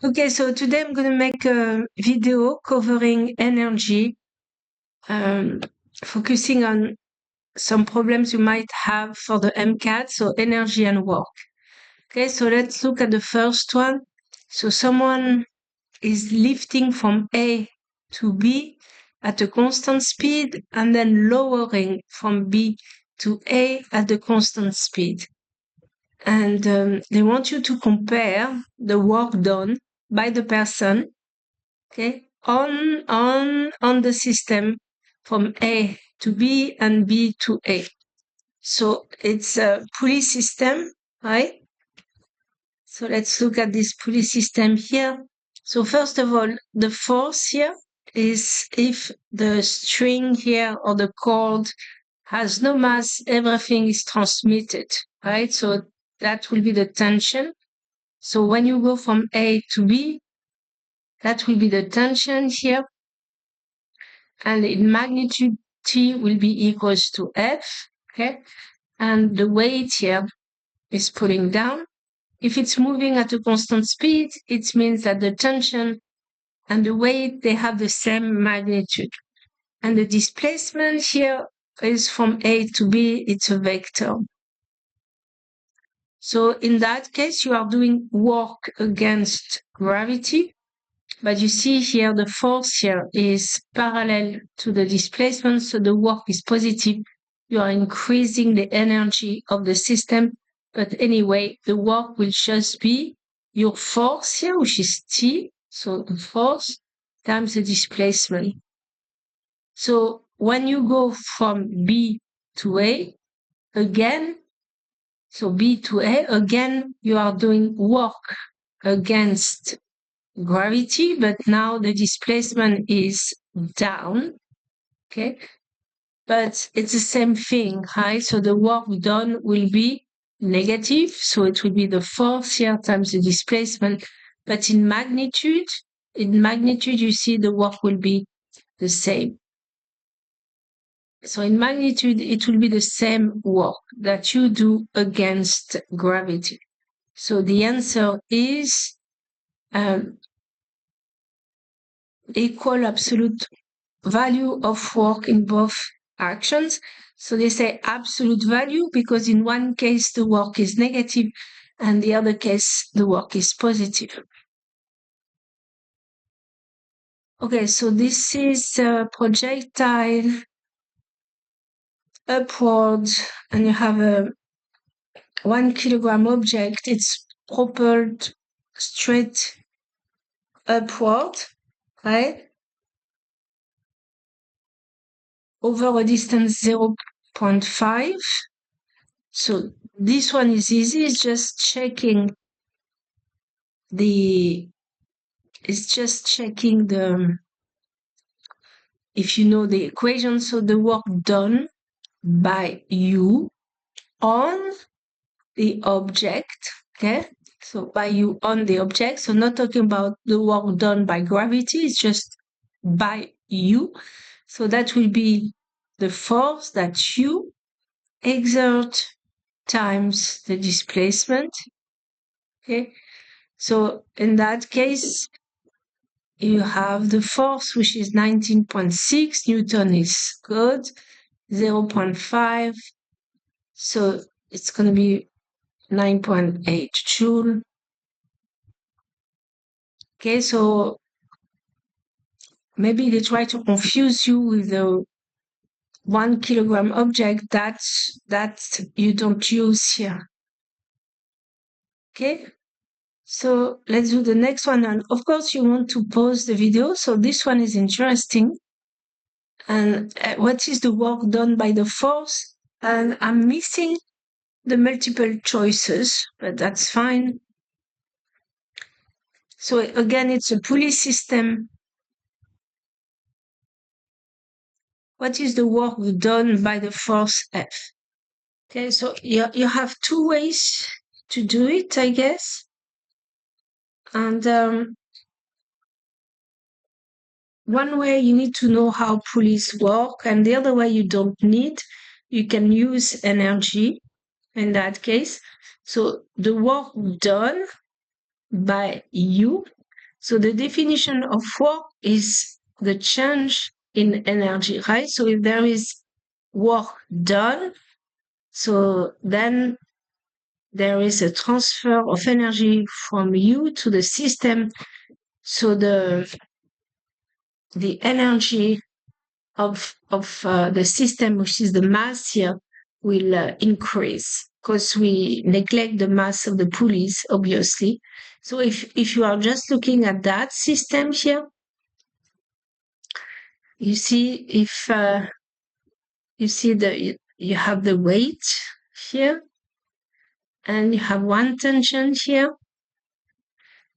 Okay, so today I'm going to make a video covering energy, focusing on some problems you might have for the MCAT, so energy and work. Okay, so let's look at the first one. So someone is lifting from A to B at a constant speed and then lowering from B to A at a constant speed. And they want you to compare the work done by the person, okay, on the system from A to B and B to A. So it's a pulley system, right? So let's look at this pulley system here. So first of all, the force here is if the string here or the cord has no mass, everything is transmitted, right? So that will be the tension. So when you go from A to B, that will be the tension here. And in magnitude, T will be equals to F, okay? And the weight here is pulling down. If it's moving at a constant speed, it means that the tension and the weight, they have the same magnitude. And the displacement here is from A to B, it's a vector. So in that case, you are doing work against gravity, but you see here the force here is parallel to the displacement, so the work is positive. You are increasing the energy of the system, but anyway, the work will just be your force here, which is T, so the force times the displacement. So when you go from B to A, again, so B to A, again, you are doing work against gravity, but now the displacement is down, okay? But it's the same thing, right? So the work done will be negative, so it will be the force here times the displacement. But in magnitude, you see the work will be the same. So in magnitude, it will be the same work that you do against gravity. So the answer is equal absolute value of work in both actions. So they say absolute value because in one case the work is negative and the other case the work is positive. Okay, so this is a projectile upward and you have a 1 kilogram object. It's propelled straight upward, right? Over a distance 0.5. So this one is easy, it's just checking the, if you know the equation, so the work done by you on the object, okay? So by you on the object, so not talking about the work done by gravity, it's just by you. So that will be the force that you exert times the displacement, okay? So in that case, you have the force, which is 19.6 Newton is good, 0.5, so it's going to be 9.8 joule. Okay, so maybe they try to confuse you with the 1 kilogram object that you don't use here. Okay, so let's do the next one. And of course, you want to pause the video. So this one is interesting. And what is the work done by the force? And I'm missing the multiple choices, but that's fine. So again, it's a pulley system. What is the work done by the force F? Okay, so you have two ways to do it, I guess. And one way you need to know how pulleys work, and the other way you don't need. You can use energy in that case. So the work done by you So the definition of work is the change in energy, right? So if there is work done, so then there is a transfer of energy from you to the system. So the energy of the system, which is the mass here, will increase because we neglect the mass of the pulleys, obviously. So if you are just looking at that system here, you see if you see you have the weight here, and you have one tension here,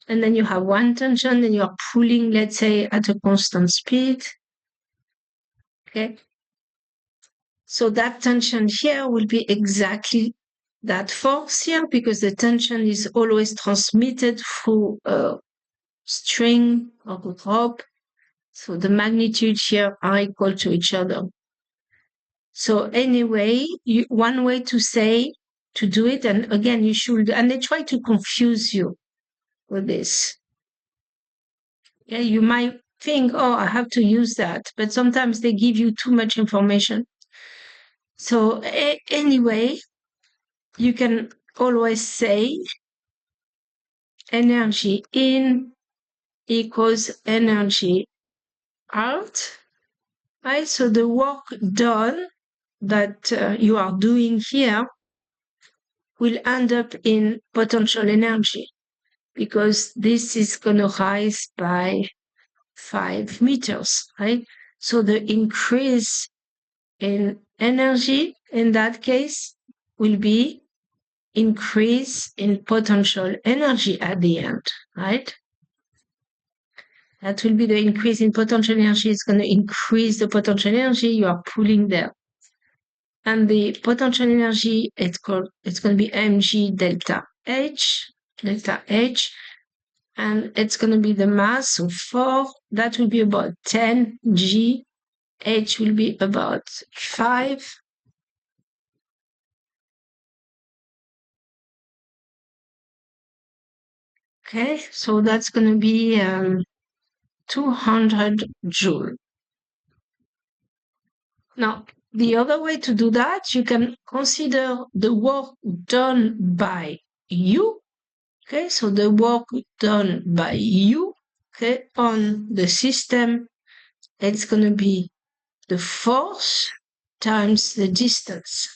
and then you have one tension, and you are pulling, let's say, at a constant speed. Okay. So that tension here will be exactly that force here, because the tension is always transmitted through a string or a rope. So the magnitude here are equal to each other. So anyway, one way to do it, and again, you should, and they try to confuse you with this. Yeah, you might think, oh, I have to use that, but sometimes they give you too much information. So anyway, you can always say energy in equals energy out, right? So the work done that you are doing here will end up in potential energy, because this is going to rise by 5 meters, right? So the increase in energy in that case will be increase in potential energy at the end, right? That will be the increase in potential energy. It's going to increase the potential energy you are pulling there. And the potential energy, it's going to be mg delta H, and it's going to be the mass of 4. That will be about 10 G. H will be about 5. Okay, so that's going to be 200 joule. Now, the other way to do that, you can consider the work done by you. Okay, so the work done by you, okay, on the system, it's going to be the force times the distance.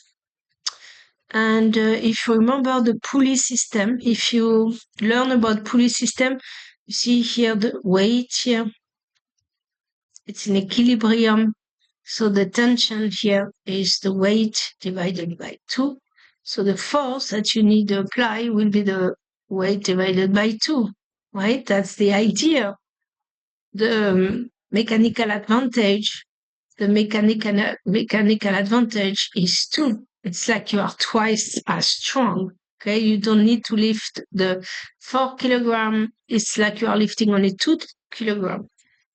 And if you remember the pulley system, if you learn about pulley system, you see here the weight here, it's in equilibrium. So the tension here is the weight divided by 2. So the force that you need to apply will be the weight divided by 2, right? That's the idea. The mechanical advantage, mechanical advantage is 2. It's like you are twice as strong. Okay, you don't need to lift the 4 kilogram. It's like you are lifting only 2 kilogram.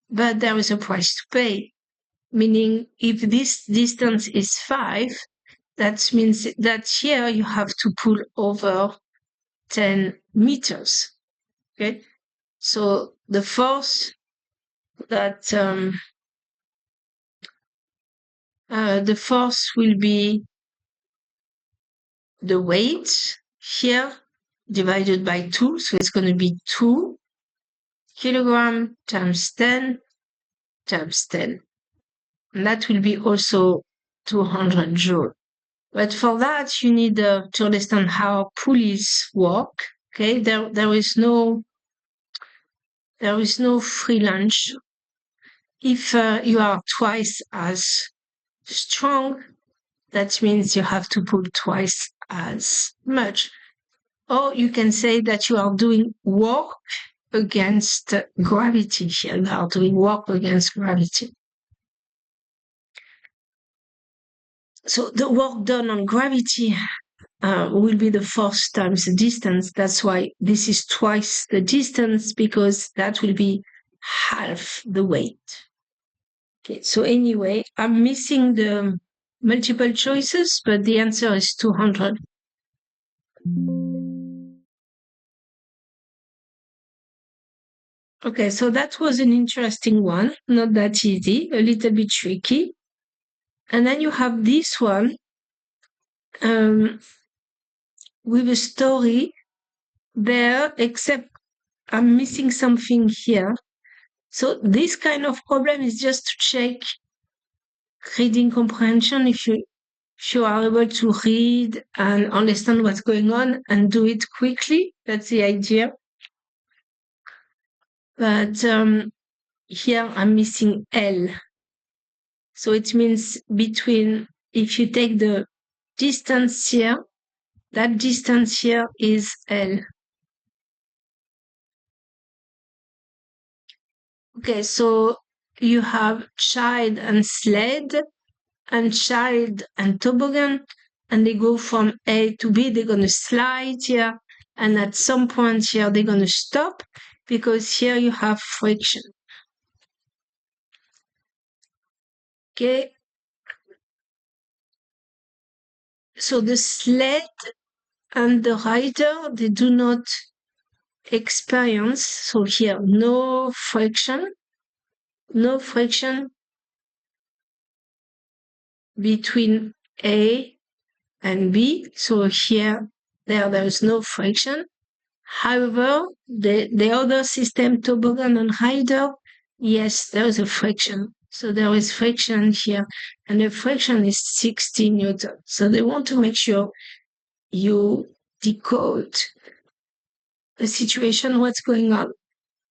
But there is a price to pay. Meaning, if this distance is 5, that means that here you have to pull over 10 meters. Okay, so the force that the force will be the weight here divided by 2, so it's going to be 2 kilogram times 10 times 10, and that will be also 200 joule. But for that, you need to understand how pulleys work. Okay, there is no free lunch. If you are twice as strong, that means you have to pull twice as much. Or you can say that you are doing work against gravity here. You are doing work against gravity. So the work done on gravity will be the force times the distance. That's why this is twice the distance, because that will be half the weight. Okay, so anyway, I'm missing the multiple choices, but the answer is 200. Okay, so that was an interesting one. Not that easy, a little bit tricky. And then you have this one um, with a story there, except I'm missing something here. So this kind of problem is just to check reading comprehension if you are able to read and understand what's going on and do it quickly. That's the idea. But here I'm missing L. So it means between, if you take the distance here, that distance here is L. Okay, so you have child and sled and child and toboggan, and they go from A to B. They're going to slide here, and at some point here, they're going to stop because here you have friction. Okay, so the sled and the rider, they do not experience, so here, no friction between A and B. So here, there is no friction. However, the other system, toboggan and rider, yes, there is a friction. So there is friction here, and the friction is 60 Newton. So they want to make sure you decode the situation, what's going on.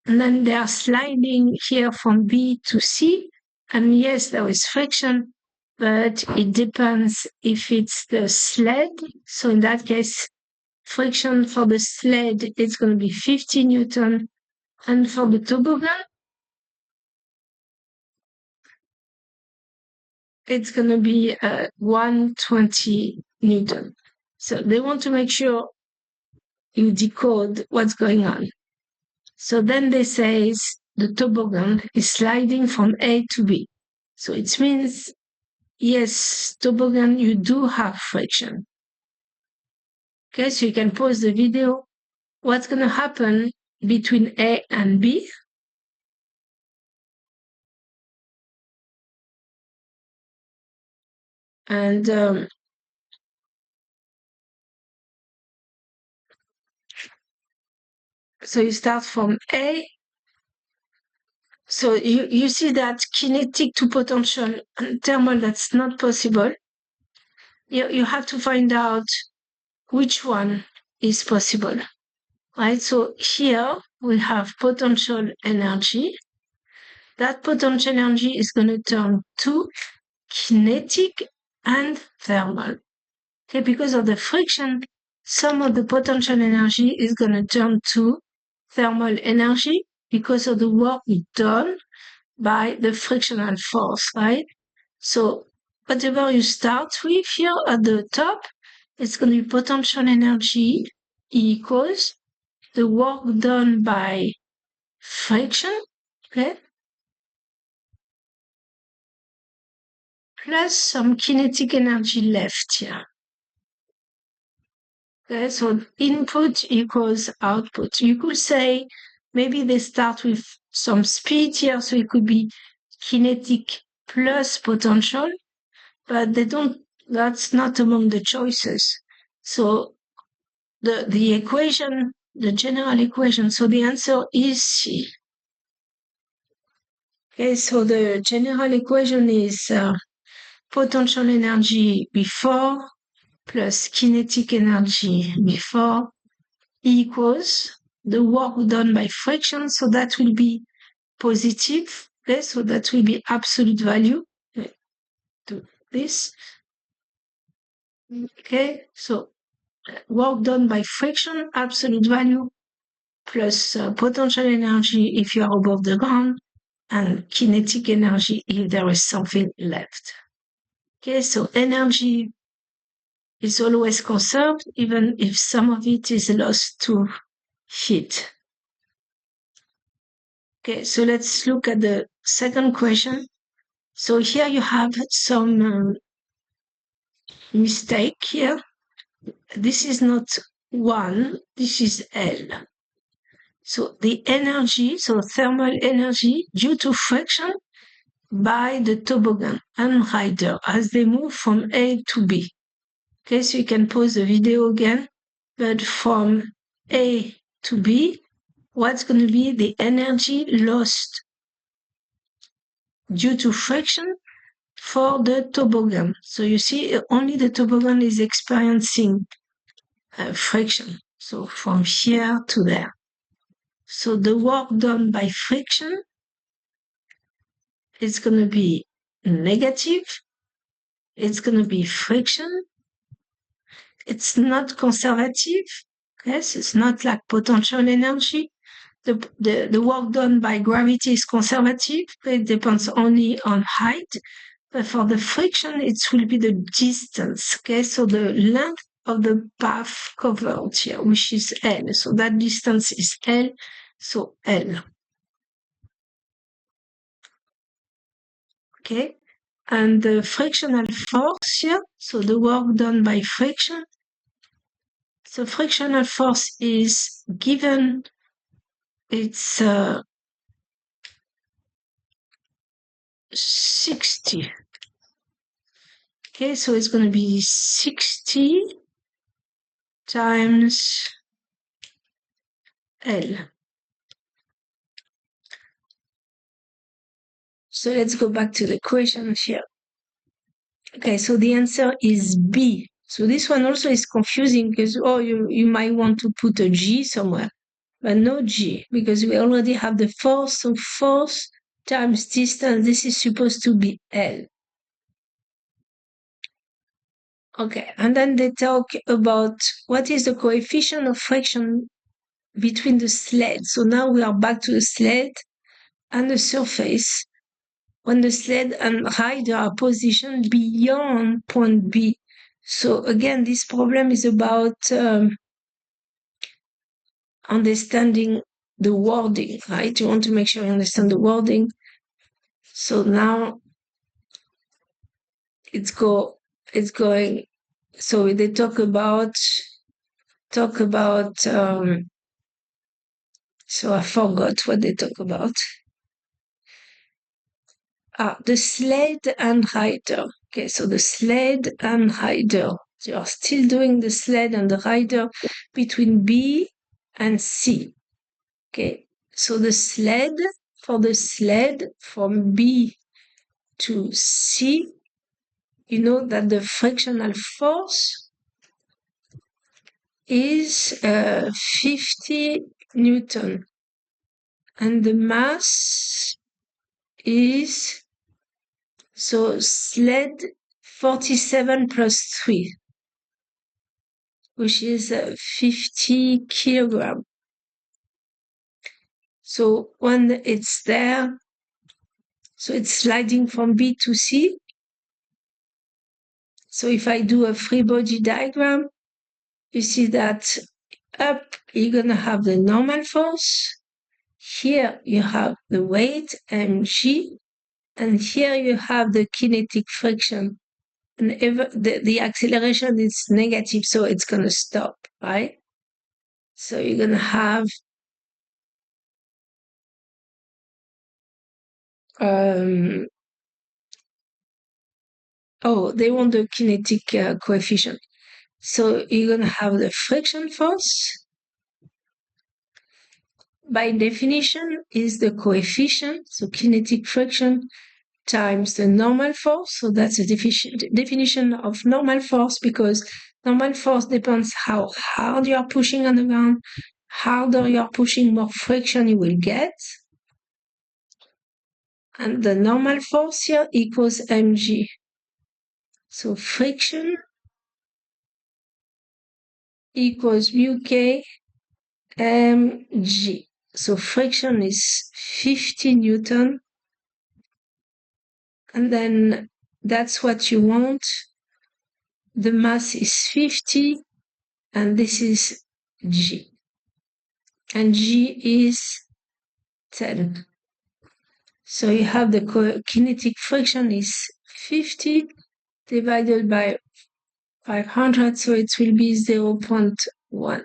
And then they are sliding here from B to C. And yes, there is friction, but it depends if it's the sled. So in that case, friction for the sled is going to be 50 Newton. And for the toboggan, it's going to be 120 Newton. So they want to make sure you decode what's going on. So then they say the toboggan is sliding from A to B. So it means, yes, toboggan, you do have friction. Okay, so you can pause the video. What's going to happen between A and B? And so you start from A. So you see that kinetic to potential and thermal, that's not possible. You have to find out which one is possible, right? So here we have potential energy. That potential energy is going to turn to kinetic and thermal. Okay, because of the friction, some of the potential energy is going to turn to thermal energy because of the work done by the frictional force, right? So whatever you start with here at the top, it's going to be potential energy equals the work done by friction, okay, plus some kinetic energy left here. Okay, so input equals output. You could say maybe they start with some speed here, so it could be kinetic plus potential, but they don't, that's not among the choices. So the equation, the general equation, so the answer is C. Okay, so the general equation is potential energy before plus kinetic energy before equals the work done by friction, so that will be positive. Okay, so that will be absolute value. Do this. Okay, so work done by friction, absolute value, plus potential energy if you are above the ground, and kinetic energy if there is something left. Okay, so energy is always conserved, even if some of it is lost to heat. Okay, so let's look at the second question. So here you have some mistake here. This is not 1, this is L. So the energy, so thermal energy due to friction by the toboggan and rider as they move from A to B. Okay, so you can pause the video again, but from A to B, what's going to be the energy lost due to friction for the toboggan? So you see, only the toboggan is experiencing friction. So from here to there. So the work done by friction is going to be negative. It's going to be friction. It's not conservative. Yes, it's not like potential energy. The work done by gravity is conservative. It depends only on height. But for the friction, it will be the distance. Okay, so the length of the path covered here, which is L. So that distance is L. So L. Okay, and the frictional force here, so the work done by friction. So frictional force is given, it's 60. Okay, so it's going to be 60 times L. So let's go back to the question here. Okay, so the answer is B. So this one also is confusing because, oh, you might want to put a G somewhere, but no G because we already have the force. So force times distance, this is supposed to be L. Okay, and then they talk about what is the coefficient of friction between the sled. So now we are back to the sled and the surface when the sled and rider are positioned beyond point B. So again, this problem is about understanding the wording, right? You want to make sure you understand the wording. So now it's going. So they talk about. So I forgot what they talk about. The sled and rider. Okay, so the sled and rider. You are still doing the sled and the rider between B and C. Okay, so the sled, for the sled from B to C, you know that the frictional force is 50 Newton. And the mass is, so sled 47 plus 3, which is 50 kilogram. So when it's there, so it's sliding from B to C. So if I do a free body diagram, you see that up, you're going to have the normal force. Here you have the weight, mg, and here you have the kinetic friction. And the acceleration is negative, so it's going to stop, right? So you're going to have they want the kinetic coefficient. So you're going to have the friction force. By definition is the coefficient, so kinetic friction times the normal force. So that's a definition of normal force, because normal force depends how hard you are pushing on the ground. Harder you are pushing, more friction you will get. And the normal force here equals mg. So friction equals mu k mg. So friction is 50 Newton. And then that's what you want. The mass is 50, and this is g. And g is 10. So you have the kinetic friction is 50 divided by 500, so it will be 0.1.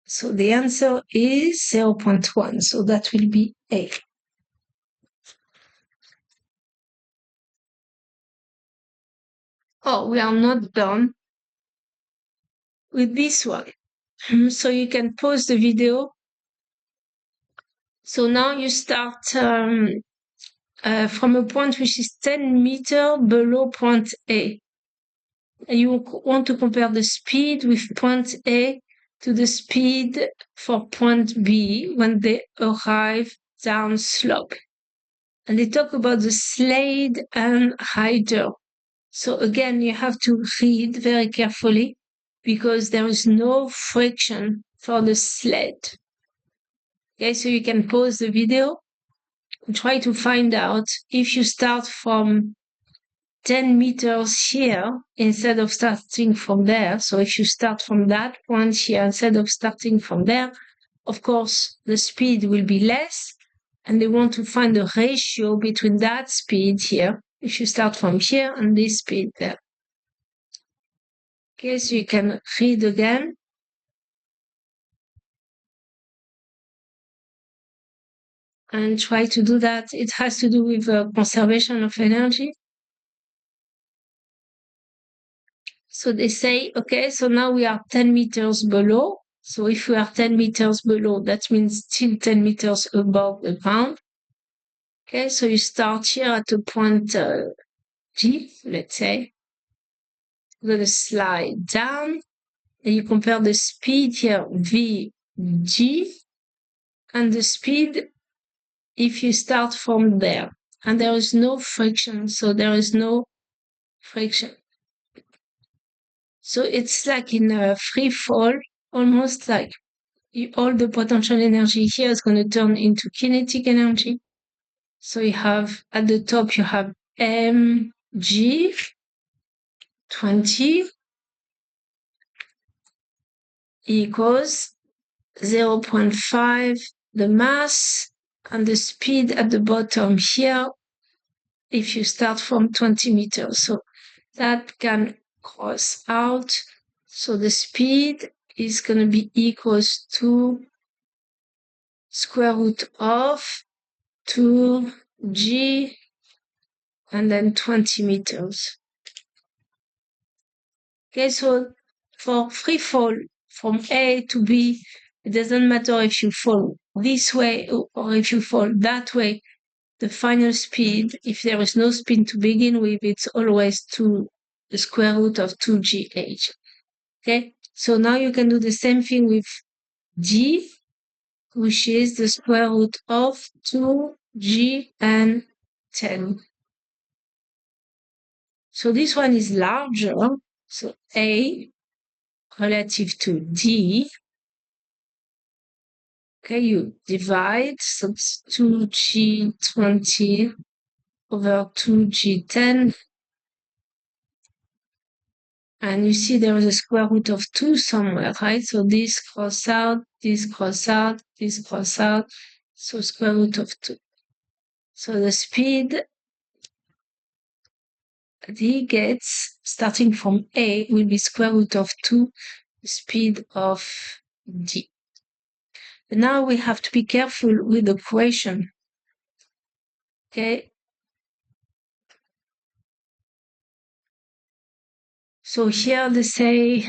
So the answer is 0.1. So that will be A. Oh, we are not done with this one. So you can pause the video. So now you start from a point which is 10 meters below point A. And you want to compare the speed with point A to the speed for point B when they arrive down slope. And they talk about the sled and rider. So again, you have to read very carefully because there is no friction for the sled. Okay, so you can pause the video and try to find out if you start from 10 meters here instead of starting from there. So if you start from that point here instead of starting from there, of course, the speed will be less. And they want to find a ratio between that speed here, if you start from here, and this speed there. Okay, so you can read again. And try to do that. It has to do with conservation of energy. So they say, okay, so now we are 10 meters below. So if we are 10 meters below, that means still 10 meters above the ground. Okay, so you start here at a point G, let's say. You're going to slide down and you compare the speed here, VG, and the speed if you start from there. And there is no friction, so there is no friction. So it's like in a free fall, almost like all the potential energy here is going to turn into kinetic energy. So you have at the top, you have mg 20 equals 0.5, the mass, and the speed at the bottom here, if you start from 20 meters. So that can cross out. So the speed is going to be equals to square root of 2g and then 20 meters. Okay, so for free fall from A to B, it doesn't matter if you fall this way or if you fall that way. The final speed, if there is no spin to begin with, it's always the square root of 2gh. Okay, so now you can do the same thing with g, which is the square root of 2g and 10. So this one is larger, so A relative to D. Okay, you divide, so it's 2g20 over 2g10. And you see there is a square root of 2 somewhere, right? So this cross out, this cross out, this cross out. So square root of 2. So the speed that he gets, starting from A, will be square root of 2, the speed of D. But now we have to be careful with the equation. Okay? So here they say,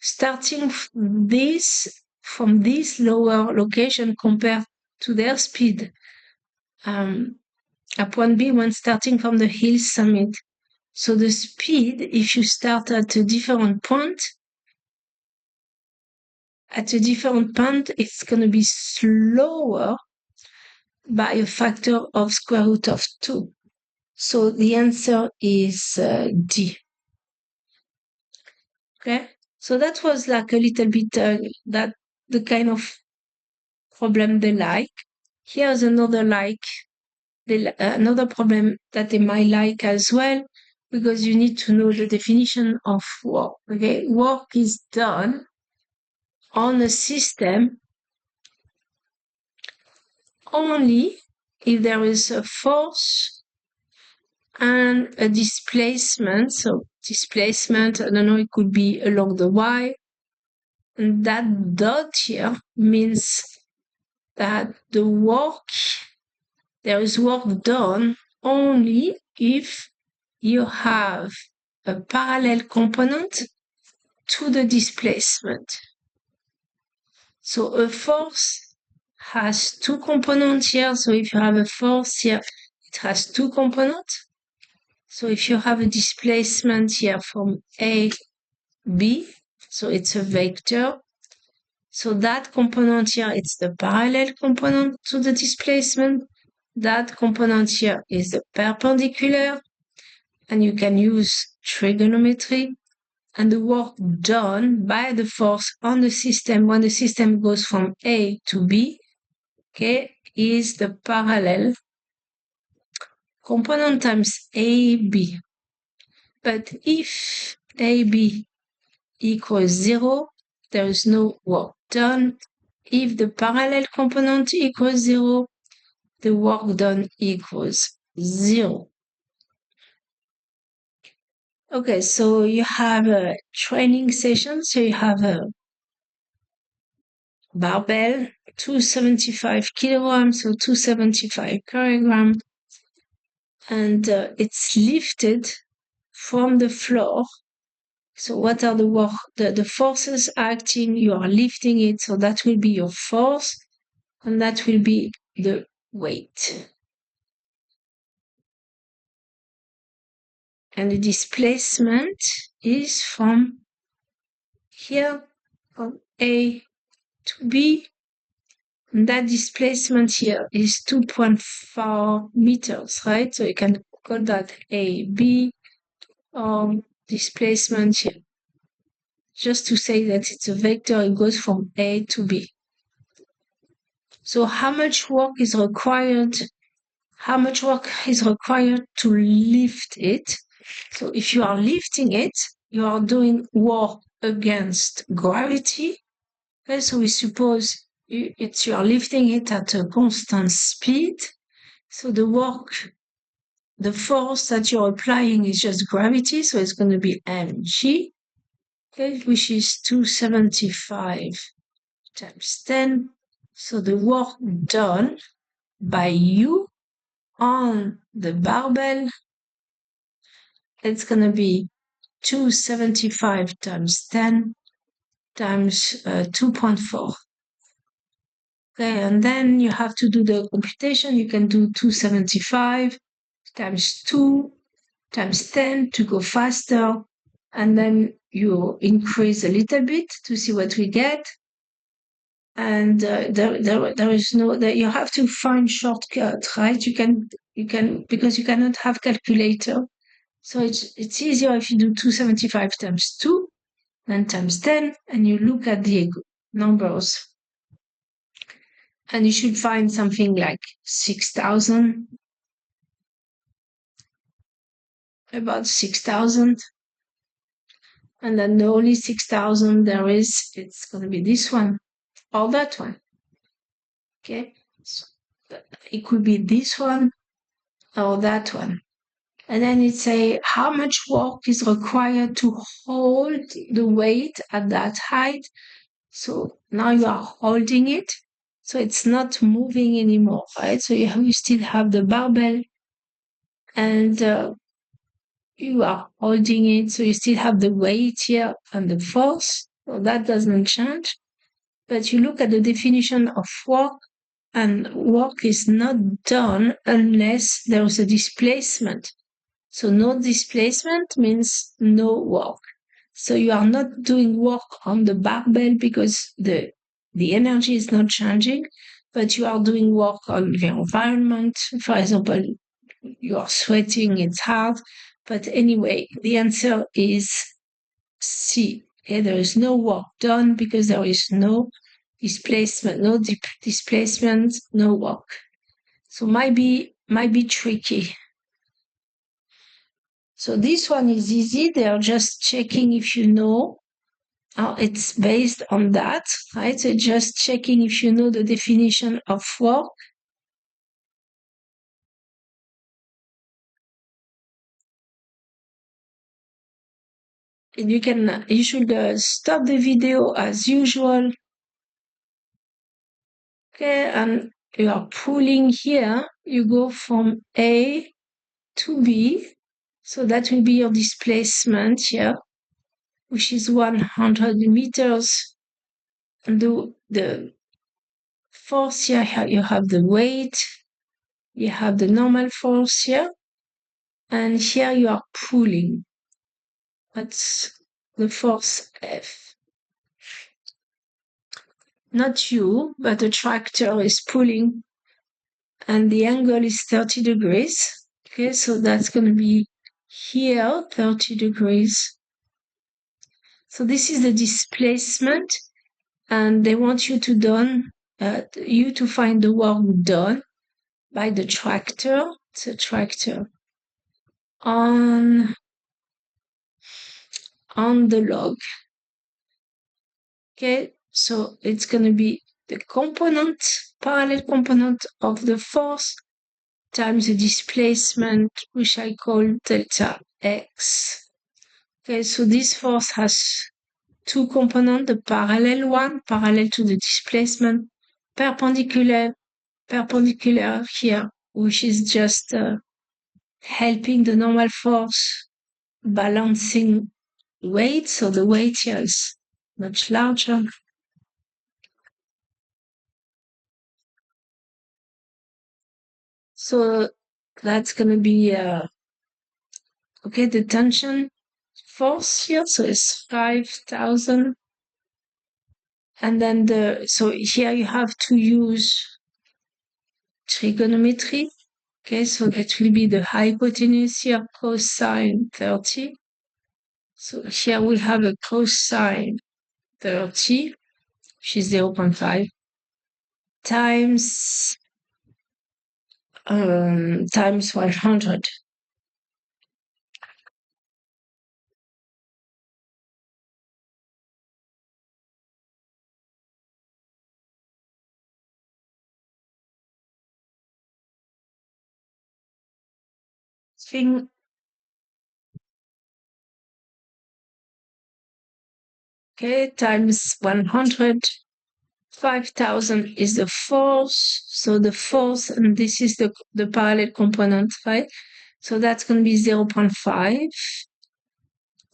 starting from this lower location compared to their speed at point B when starting from the hill summit. So the speed, if you start at a different point, it's going to be slower by a factor of square root of 2. So the answer is D. Okay, so that was like a little bit that the kind of problem they like. Here's another another problem that they might like as well, because you need to know the definition of work. Okay, work is done on a system only if there is a force and a displacement. So displacement, I don't know, it could be along the Y, And that dot here means that there is work done only if you have a parallel component to the displacement. So a force has two components here. So if you have a force here, it has two components. So if you have a displacement here from A, B, so it's a vector. So that component here, it's the parallel component to the displacement. That component here is the perpendicular. And you can use trigonometry. And the work done by the force on the system when the system goes from A to B, okay, is the parallel component times AB. But if AB equals 0, there is no work done. If the parallel component equals 0, the work done equals 0. Okay, so you have a training session. So you have a barbell, 275 kilograms, so 275 kilograms, and it's lifted from the floor. So what are the forces acting? You are lifting it, so that will be your force, and that will be the weight. And the displacement is from here, from A to B. And that displacement here is 2.4 meters, right? So you can call that A, B, displacement here. Just to say that it's a vector, it goes from A to B. So how much work is required? How much work is required to lift it? So if you are lifting it, you are doing work against gravity. Okay, so we suppose you are lifting it at a constant speed. So the force that you're applying is just gravity. So it's going to be mg, okay, which is 275 times 10. So the work done by you on the barbell, it's going to be 275 times 10 times 2.4. Okay, and then you have to do the computation. You can do 275 times 2 times 10 to go faster. And then you increase a little bit to see what we get. And there is no, you have to find shortcut, right? You can, because you cannot have calculator. So it's easier if you do 275 times 2, then times 10, and you look at the numbers. And you should find something like 6,000, about 6,000. And then the only 6,000 there is, it's going to be this one or that one. Okay, so it could be this one or that one. And then it say how much work is required to hold the weight at that height. So now you are holding it, so it's not moving anymore, right? So you still have the barbell, and you are holding it, so you still have the weight here and the force. So that doesn't change. But you look at the definition of work, and work is not done unless there is a displacement. So no displacement means no work. So you are not doing work on the barbell because the energy is not changing, but you are doing work on the environment. For example, you are sweating, it's hard. But anyway, the answer is C. Okay, there is no work done because there is no displacement, displacement, no work. So might be tricky. So this one is easy. They are just checking if you know. It's based on that, right? So just checking if you know the definition of work. you should stop the video as usual. Okay, and you are pulling here. You go from A to B. So that will be your displacement here, which is 100 meters. And the force here, you have the weight, you have the normal force here, and here you are pulling. That's the force F. Not you, but the tractor is pulling, and the angle is 30 degrees. Okay, so that's going to be here, 30 degrees. So this is the displacement, and they want you to find the work done by the tractor. It's a tractor on the log. Okay, so it's going to be the parallel component of the force times the displacement, which I call delta x. Okay, so this force has two components, the parallel one, parallel to the displacement, perpendicular here, which is just helping the normal force balancing weight. So the weight here is much larger. So that's going to be, okay, the tension force here. So it's 5,000. And then so here you have to use trigonometry. Okay, so that will be the hypotenuse here, cosine 30. So here we have a cosine 30, which is 0.5, times 100. Thing, okay, times 100. 5,000 is the force. So the force, and this is the parallel component, right? So that's going to be 0.5.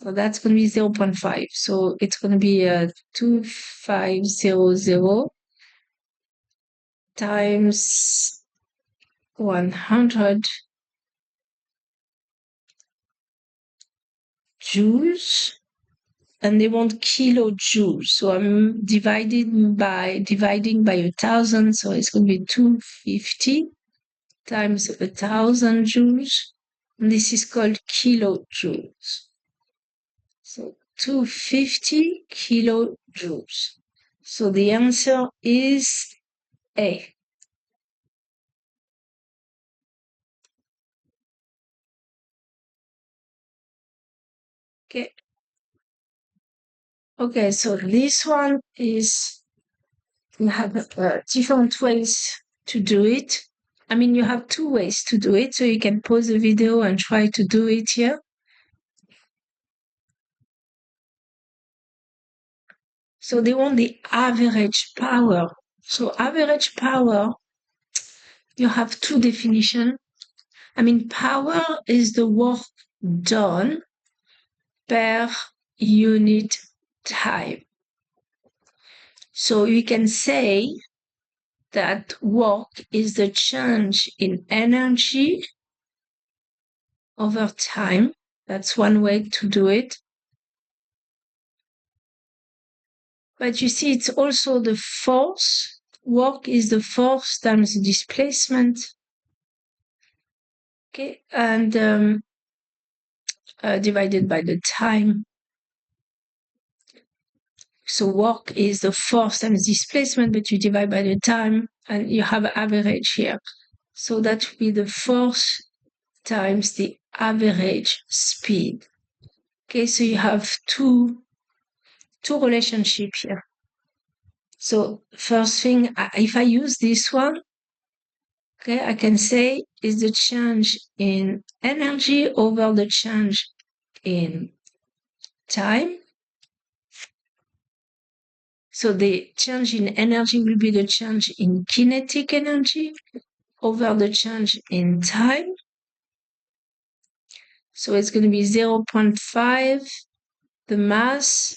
So that's going to be 0.5. So it's going to be 2500 times 100 joules. And they want kilojoules. So I'm dividing by 1,000. So it's going to be 250 times 1,000 joules. And this is called kilojoules. So 250 kilojoules. So the answer is A. Okay. Okay, so this one is, you have different ways to do it. I mean, you have two ways to do it, so you can pause the video and try to do it here. So they want the average power. So average power, you have two definitions. I mean, power is the work done per unit time. So you can say that work is the change in energy over time. That's one way to do it. But you see, it's also the force. Work is the force times the displacement. Okay, and divided by the time. So work is the force times displacement, but you divide by the time, and you have average here. So that would be the force times the average speed. Okay, so you have two relationships here. So first thing, if I use this one, okay, I can say is the change in energy over the change in time. So the change in energy will be the change in kinetic energy over the change in time. So it's going to be 0.5, the mass,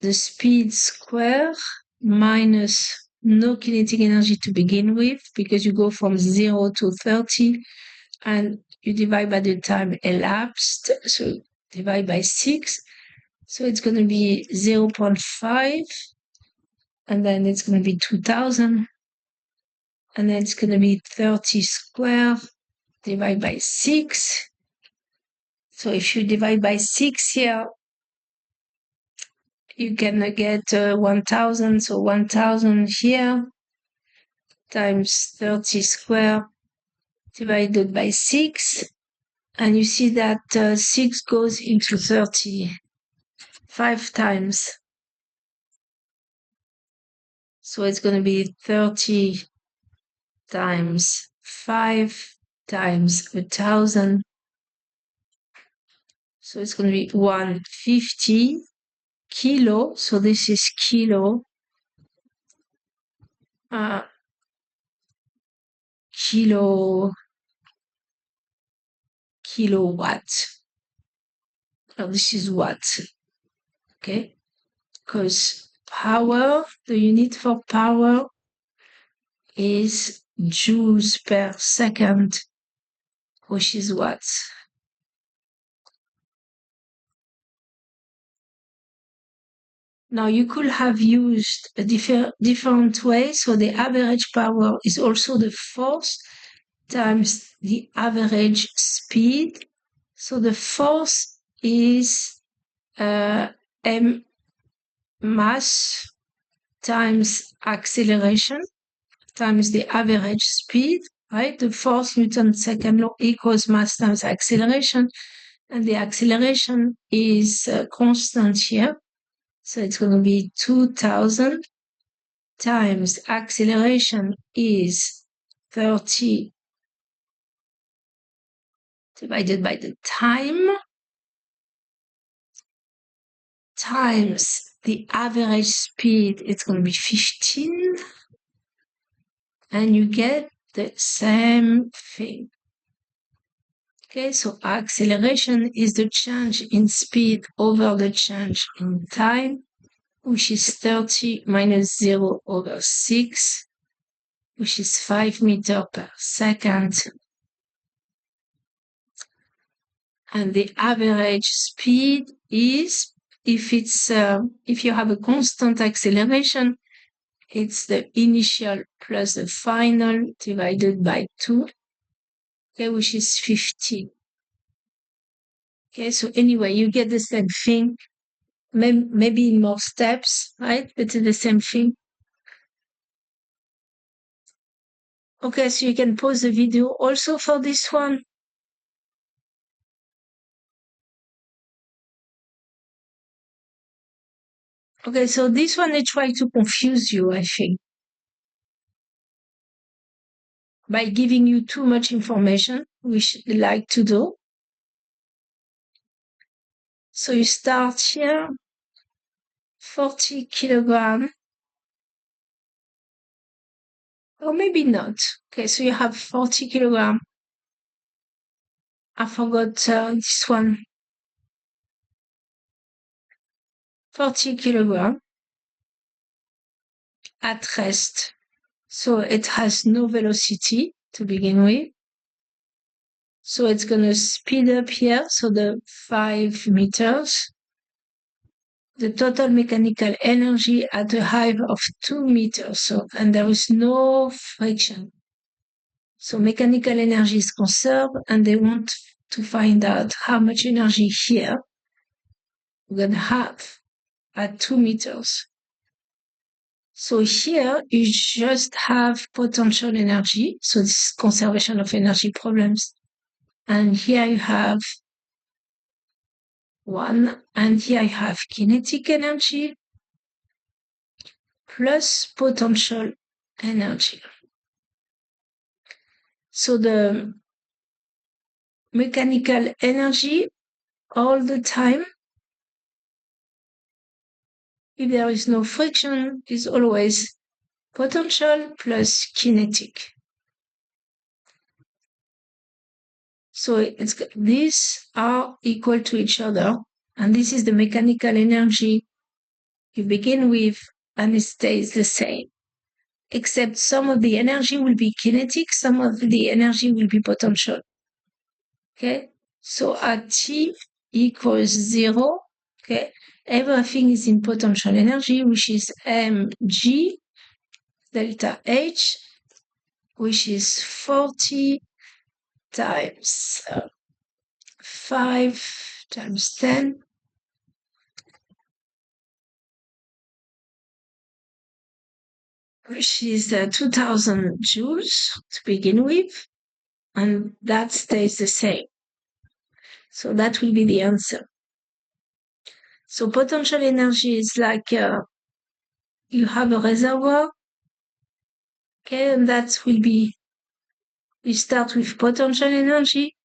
the speed square, minus no kinetic energy to begin with, because you go from 0 to 30, and you divide by the time elapsed, so divide by 6. So it's going to be 0.5, and then it's going to be 2000, and then it's going to be 30 squared, divide by 6. So if you divide by 6 here, you can get 1000. So 1000 here times 30 squared divided by 6. And you see that 6 goes into 30 5 times. So it's going to be 30 times 5 times 1000. So it's going to be 150 kilo. So this is kilo. Kilowatt. Now this is watt. Okay? Because power, the unit for power is joules per second, which is watts. Now you could have used a different way. So the average power is also the force times the average speed. So the force is m mass times acceleration times the average speed, right? The force Newton's second law equals mass times acceleration, and the acceleration is constant here. So it's going to be 2000 times acceleration is 30 divided by the time times the average speed. It's going to be 15, and you get the same thing. Okay, so acceleration is the change in speed over the change in time, which is 30 minus 0 over 6, which is 5 meters per second. And the average speed is, if you have a constant acceleration, it's the initial plus the final divided by 2, okay, which is 15. Okay, so anyway, you get the same thing, maybe in more steps, right? But it's the same thing. Okay, so you can pause the video also for this one. Okay, so this one they try to confuse you, I think, by giving you too much information, which they like to do. So you start here, 40 kilogram, or maybe not. Okay, so you have 40 kilogram. I forgot this one. 40 kilogram at rest. So it has no velocity to begin with. So it's going to speed up here, so the 5 meters. The total mechanical energy at a height of 2 meters, so, and there is no friction. So mechanical energy is conserved, and they want to find out how much energy here we're going to have at 2 meters. So here you just have potential energy, so this is conservation of energy problems. And here you have 1, and here I have kinetic energy plus potential energy. So the mechanical energy all the time if there is no friction, is always potential plus kinetic. So these are equal to each other, and this is the mechanical energy you begin with, and it stays the same. Except some of the energy will be kinetic, some of the energy will be potential. Okay? So at T equals 0, okay, everything is in potential energy, which is mg delta H, which is 40 times 5 times 10, which is 2000 joules to begin with, and that stays the same. So that will be the answer. So potential energy is like you have a reservoir, okay, and that will be, we start with potential energy,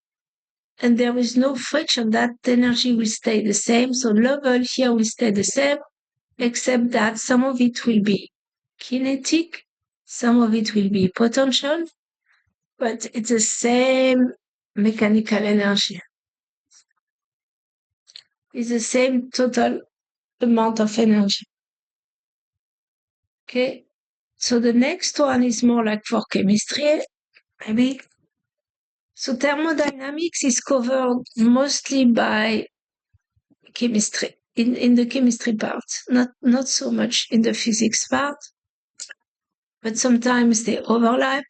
and there is no friction. That energy will stay the same. So level here will stay the same, except that some of it will be kinetic, some of it will be potential, but it's the same mechanical energy. It's the same total amount of energy. Okay, so the next one is more like for chemistry, maybe. So thermodynamics is covered mostly by chemistry, in the chemistry part, not so much in the physics part, but sometimes they overlap.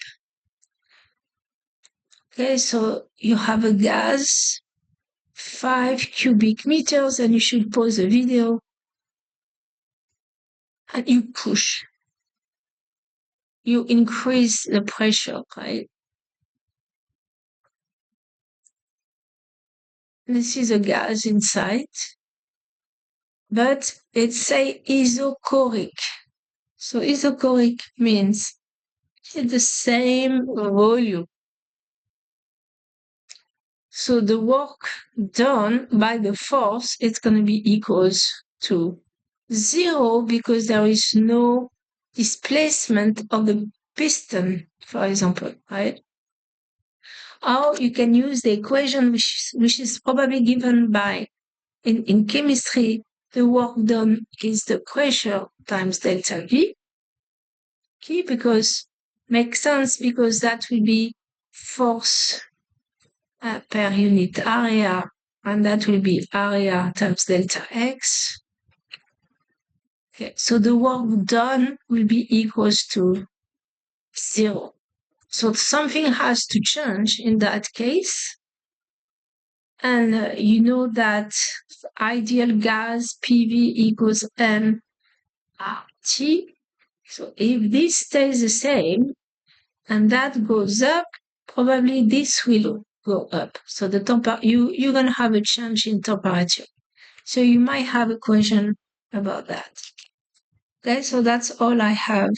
Okay, so you have a gas, 5 cubic meters, and you should pause the video, and you push. You increase the pressure, right? This is a gas inside, but it's say isochoric. So isochoric means it's the same volume. So the work done by the force, it's going to be equals to 0 because there is no displacement of the piston, for example, right? Or you can use the equation which is probably given by, in chemistry, the work done is the pressure times delta V. Okay, because makes sense because that will be force per unit area, and that will be area times delta X. Okay, so the work done will be equals to 0. So something has to change in that case. And you know that ideal gas PV equals mRT. So if this stays the same and that goes up, probably this will go up. So the you're going to have a change in temperature. So you might have a question about that. Okay, so that's all I have.